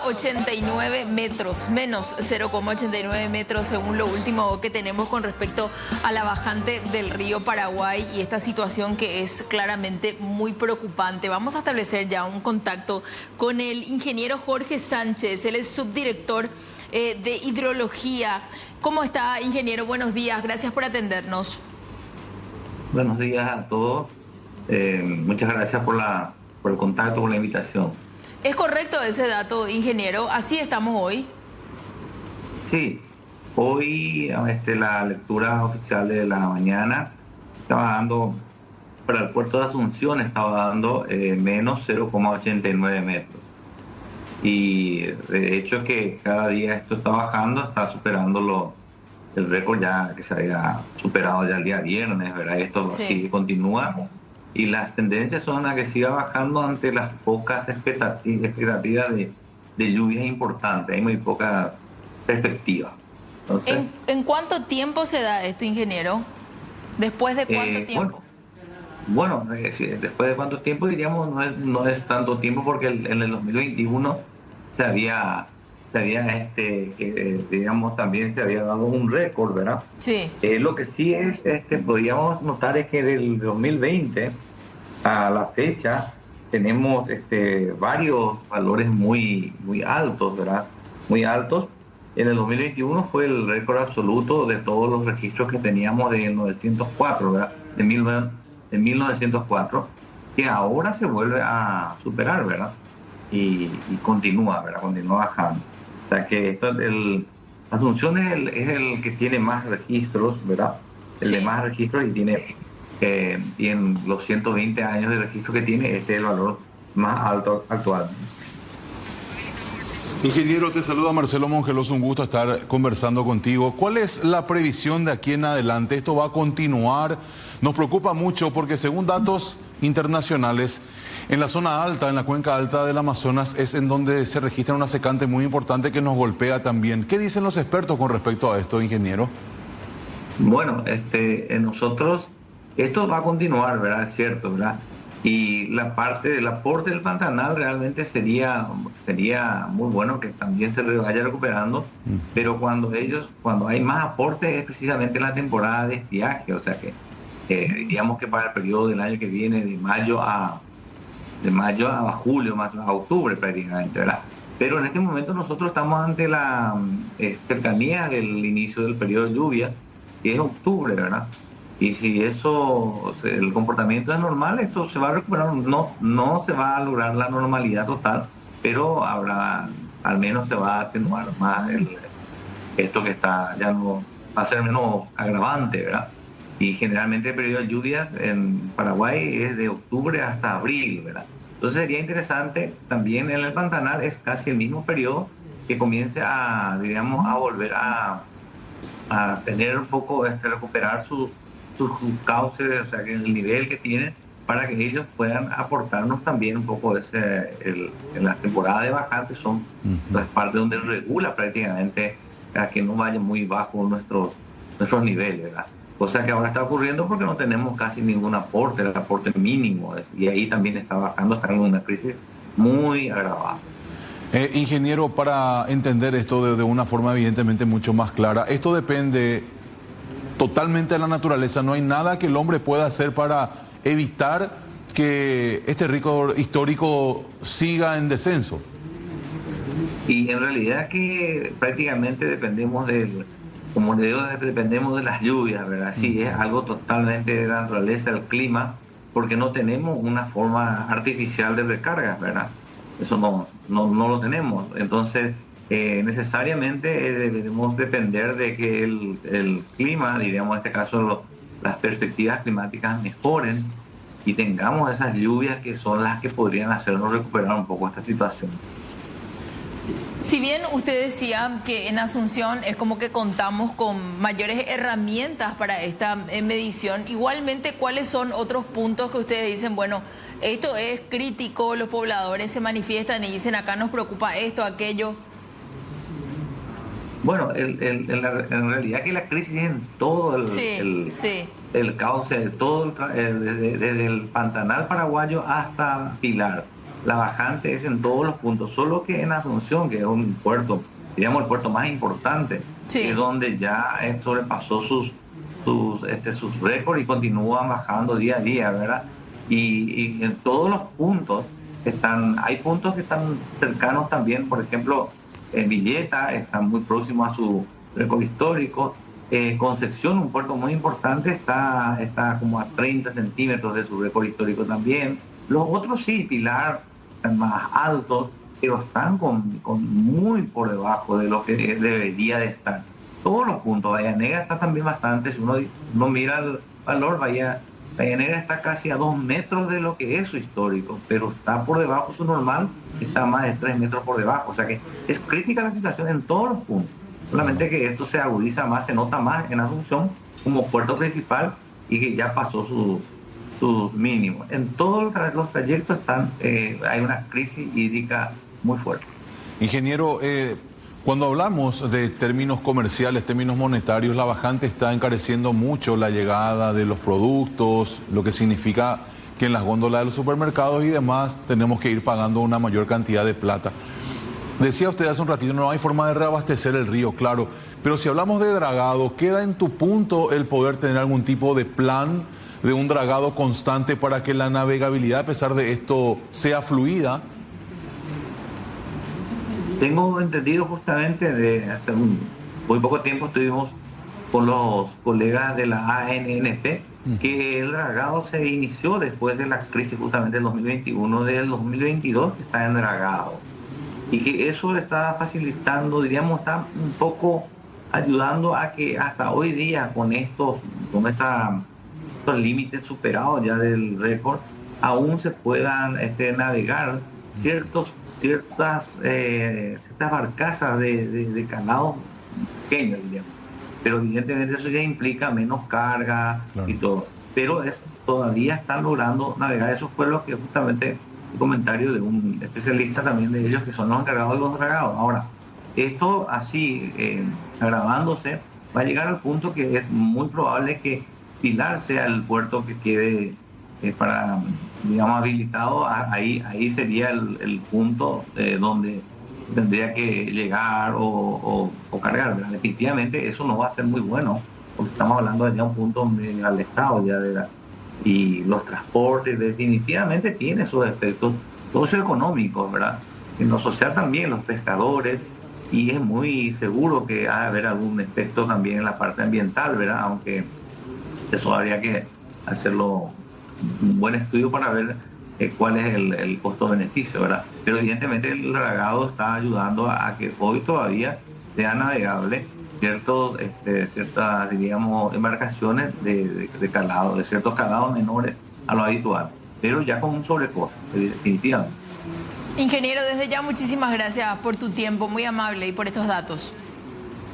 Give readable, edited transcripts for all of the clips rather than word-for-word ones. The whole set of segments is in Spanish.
0,89 metros, menos 0,89 metros según lo último que tenemos con respecto a la bajante del río Paraguay y esta situación que es claramente muy preocupante. Vamos a establecer ya un contacto con el ingeniero Jorge Sánchez, él es subdirector de hidrología. ¿Cómo está, ingeniero? Buenos días, gracias por atendernos. Buenos días a todos. Muchas gracias por el contacto, por la invitación. ¿Es correcto ese dato, ingeniero? ¿Así estamos hoy? Sí, hoy la lectura oficial de la mañana estaba dando, para el puerto de Asunción estaba dando menos 0,89 metros. Y de hecho que cada día esto está bajando, está superando el récord ya que se había superado ya el día viernes, ¿verdad? Esto sí continúa. Y las tendencias son a que siga bajando ante las pocas expectativas de lluvias importantes. Hay muy poca perspectiva. Entonces, ¿En cuánto tiempo se da esto, ingeniero? ¿Después de cuánto tiempo? Bueno, después de cuánto tiempo diríamos, no es tanto tiempo porque en el 2021 digamos, también se había dado un récord, ¿verdad? Sí. Lo que sí es, podríamos notar es que del 2020 a la fecha tenemos varios valores muy muy ¿verdad? Muy altos. En el 2021 fue el récord absoluto de todos los registros que teníamos de 904, ¿verdad? De 1904, que ahora se vuelve a superar, ¿verdad? Y continúa, ¿verdad? Continúa bajando. O sea que Asunción es el que tiene más registros, ¿verdad? El de más registros y en los 120 años de registro que tiene, este es el valor más alto actual. Ingeniero, te saluda Marcelo Mongelos, un gusto estar conversando contigo. ¿Cuál es la previsión de aquí en adelante? ¿Esto va a continuar? Nos preocupa mucho porque según datos internacionales, en la zona alta, en la cuenca alta del Amazonas, es en donde se registra una secante muy importante que nos golpea también. ¿Qué dicen los expertos con respecto a esto, ingeniero? Bueno, nosotros, esto va a continuar, ¿verdad? Es cierto, ¿verdad? Y la parte del aporte del Pantanal realmente sería muy bueno que también se vaya recuperando, pero cuando hay más aporte es precisamente en la temporada de estiaje, o sea que digamos que para el periodo del año que viene, de mayo a julio, más a octubre prácticamente, ¿verdad? Pero en este momento nosotros estamos ante la cercanía del inicio del periodo de lluvia, que es octubre, ¿verdad? Y si el comportamiento es normal, esto se va a recuperar. No se va a lograr la normalidad total, pero al menos se va a atenuar más esto que ya no va a ser menos agravante, ¿verdad? Y generalmente el periodo de lluvias en Paraguay es de octubre hasta abril, ¿verdad? Entonces sería interesante también en el Pantanal, es casi el mismo periodo, que comience a volver a tener un poco, recuperar sus cauces, o sea, que el nivel que tienen, para que ellos puedan aportarnos también un poco en la temporada de bajantes son las partes donde regula prácticamente a que no vaya muy bajo nuestros niveles, ¿verdad? Cosa que ahora está ocurriendo porque no tenemos casi ningún aporte, el aporte mínimo, y ahí también está bajando, está en una crisis muy agravada. Ingeniero, para entender esto de una forma evidentemente mucho más clara, esto depende totalmente de la naturaleza, no hay nada que el hombre pueda hacer para evitar que este récord histórico siga en descenso. Y en realidad que prácticamente dependemos como le digo, dependemos de las lluvias, ¿verdad? Sí, es algo totalmente de la naturaleza, del clima, porque no tenemos una forma artificial de recargas, ¿verdad? Eso no lo tenemos. Entonces, necesariamente debemos depender de que el clima, diríamos en este caso, las perspectivas climáticas mejoren y tengamos esas lluvias que son las que podrían hacernos recuperar un poco esta situación. Si bien usted decía que en Asunción es como que contamos con mayores herramientas para esta medición, igualmente, ¿cuáles son otros puntos que ustedes dicen, bueno, esto es crítico, los pobladores se manifiestan y dicen, acá nos preocupa esto, aquello? Bueno, en realidad que la crisis es en todo el cauce, desde el Pantanal paraguayo hasta Pilar. la bajante es en todos los puntos, solo que en Asunción, que es un puerto, digamos el puerto más importante, Sí. es donde ya sobrepasó sus récords y continúa bajando día a día, ¿verdad? Y en todos los puntos hay puntos que están cercanos también, por ejemplo, en Villeta está muy próximo a su récord histórico. Concepción, un puerto muy importante, está como a 30 centímetros de su récord histórico también. Los otros sí, Pilar, están más altos, pero están muy por debajo de lo que debería de estar. Todos los puntos, Bahía Negra está también bastante, si uno mira el valor, Bahía Negra está casi a 2 metros de lo que es su histórico, pero está por debajo de su normal, está más de 3 metros por debajo, o sea que es crítica la situación en todos los puntos, solamente que esto se agudiza más, se nota más en Asunción como puerto principal y que ya pasó sus mínimos. En todos los trayectos hay una crisis hídrica muy fuerte. Ingeniero, cuando hablamos de términos comerciales, términos monetarios, la bajante está encareciendo mucho la llegada de los productos, lo que significa que en las góndolas de los supermercados y demás tenemos que ir pagando una mayor cantidad de plata. Decía usted hace un ratito, no hay forma de reabastecer el río, claro, pero si hablamos de dragado, ¿queda en tu punto el poder tener algún tipo de plan de un dragado constante para que la navegabilidad, a pesar de esto, sea fluida? Tengo entendido justamente de hace muy poco tiempo estuvimos con los colegas de la ANNP que el dragado se inició después de la crisis justamente del 2021, del 2022 está en dragado y que eso está facilitando, diríamos, está un poco ayudando a que hasta hoy día con estos límites superados ya del récord aún se puedan navegar ciertas barcazas de calado pequeños, diríamos. Pero evidentemente eso ya implica menos carga, claro, y todo. Pero todavía están logrando navegar. Eso fue lo que justamente el comentario de un especialista también de ellos, que son los encargados de los dragados. Ahora, esto así, agravándose, va a llegar al punto que es muy probable que Pilar sea el puerto que quede para, digamos, habilitado. Ahí sería el punto donde tendría que llegar o cargar, ¿verdad? Definitivamente eso no va a ser muy bueno, porque estamos hablando de ya un punto alejado ya y los transportes definitivamente tiene sus efectos socioeconómicos, ¿verdad? En lo social también, los pescadores, y es muy seguro que va a haber algún efecto también en la parte ambiental, ¿verdad? Aunque eso habría que hacerlo un buen estudio para ver cuál es el costo-beneficio, ¿verdad? Pero evidentemente el dragado está ayudando a que hoy todavía sea navegable ciertas, diríamos, embarcaciones de calado, de ciertos calados menores a lo habitual, pero ya con un sobrecosto, definitivamente. Ingeniero, desde ya muchísimas gracias por tu tiempo, muy amable, y por estos datos.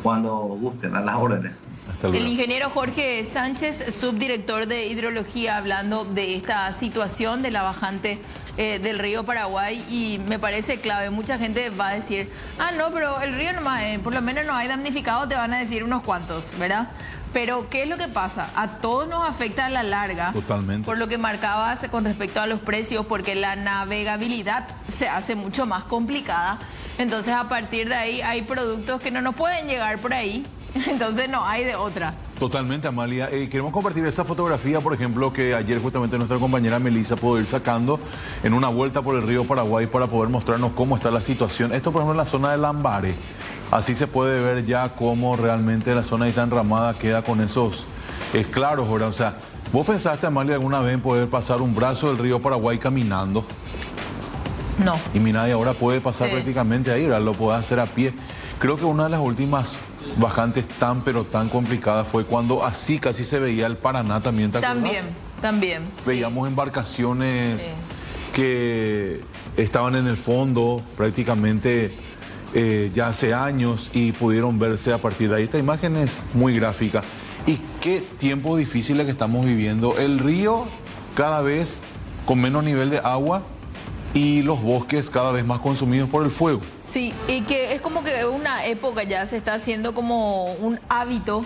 Cuando gusten, a las órdenes. El ingeniero Jorge Sánchez, subdirector de hidrología, hablando de esta situación de la bajante del río Paraguay, y me parece clave. Mucha gente va a decir, no, pero el río nomás, por lo menos no hay damnificados, te van a decir unos cuantos, ¿verdad? Pero ¿qué es lo que pasa? A todos nos afecta a la larga. Totalmente. Por lo que marcabas con respecto a los precios, porque la navegabilidad se hace mucho más complicada. Entonces, a partir de ahí hay productos que no nos pueden llegar por ahí. Entonces no hay de otra. Totalmente, Amalia. Queremos compartir esa fotografía, por ejemplo, que ayer justamente nuestra compañera Melissa pudo ir sacando en una vuelta por el río Paraguay para poder mostrarnos cómo está la situación. Esto, por ejemplo, en la zona de Lambaré. Así se puede ver ya cómo realmente la zona ahí tan enramada queda con esos claros, ¿verdad? O sea, ¿vos pensaste, Amalia, alguna vez en poder pasar un brazo del río Paraguay caminando? No. Y mira, y ahora puede pasar prácticamente ahí, ¿verdad? Lo puede hacer a pie. Creo que una de las últimas bajantes pero tan complicadas fue cuando así casi se veía el Paraná también, ¿te acuerdas? También. Veíamos embarcaciones que estaban en el fondo prácticamente ya hace años y pudieron verse a partir de ahí. Esta imagen es muy gráfica. Y qué tiempos difíciles que estamos viviendo. El río cada vez con menos nivel de agua y los bosques cada vez más consumidos por el fuego. Sí, y que es como que una época ya se está haciendo como un hábito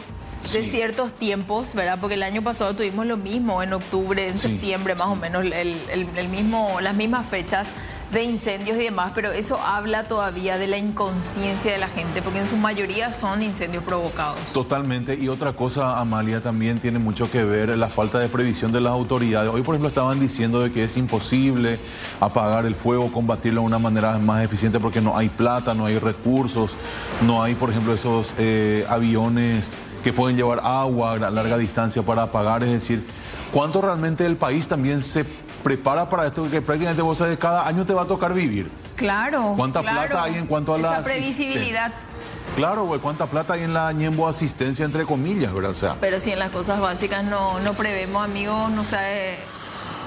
de ciertos tiempos, ¿verdad? Porque el año pasado tuvimos lo mismo en octubre, en septiembre, más o menos las mismas fechas. de incendios y demás, pero eso habla todavía de la inconsciencia de la gente, porque en su mayoría son incendios provocados. Totalmente. Y otra cosa, Amalia, también tiene mucho que ver la falta de previsión de las autoridades. Hoy, por ejemplo, estaban diciendo de que es imposible apagar el fuego, combatirlo de una manera más eficiente porque no hay plata, no hay recursos, no hay, por ejemplo, esos aviones que pueden llevar agua a larga distancia para apagar. Es decir, ¿cuánto realmente el país también se prepara para esto? Que prácticamente vos sabés, cada año te va a tocar vivir. Claro. ¿Cuánta plata hay en cuanto a esa previsibilidad? Claro, güey, ¿cuánta plata hay en la ñembo asistencia, entre comillas, verdad? O sea, pero si en las cosas básicas no prevemos, amigos, no sabe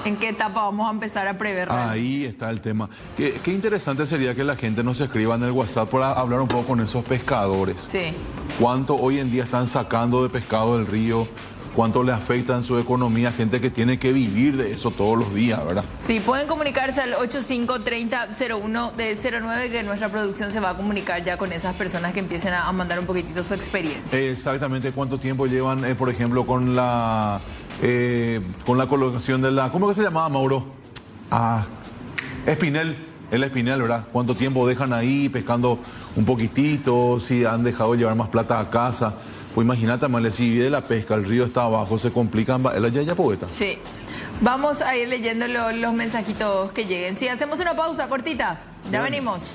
en qué etapa vamos a empezar a prever. Ahí está el tema. Qué interesante sería que la gente nos escriba en el WhatsApp para hablar un poco con esos pescadores. Sí. ¿Cuánto hoy en día están sacando de pescado del río? ¿Cuánto le afecta en su economía? Gente que tiene que vivir de eso todos los días, ¿verdad? Sí, pueden comunicarse al 8530-0109, que nuestra producción se va a comunicar ya con esas personas que empiecen a mandar un poquitito su experiencia. Exactamente. ¿Cuánto tiempo llevan, por ejemplo, con la colocación de la... ¿Cómo que se llamaba, Mauro? Espinel. El espinel, ¿verdad? ¿Cuánto tiempo dejan ahí pescando un poquitito? Si han dejado llevar más plata a casa. Pues imagínate, Amalia, si vive de la pesca, el río está abajo, se complican. Ya, poeta. Sí. Vamos a ir leyendo los mensajitos que lleguen. Sí, hacemos una pausa cortita. Ya venimos.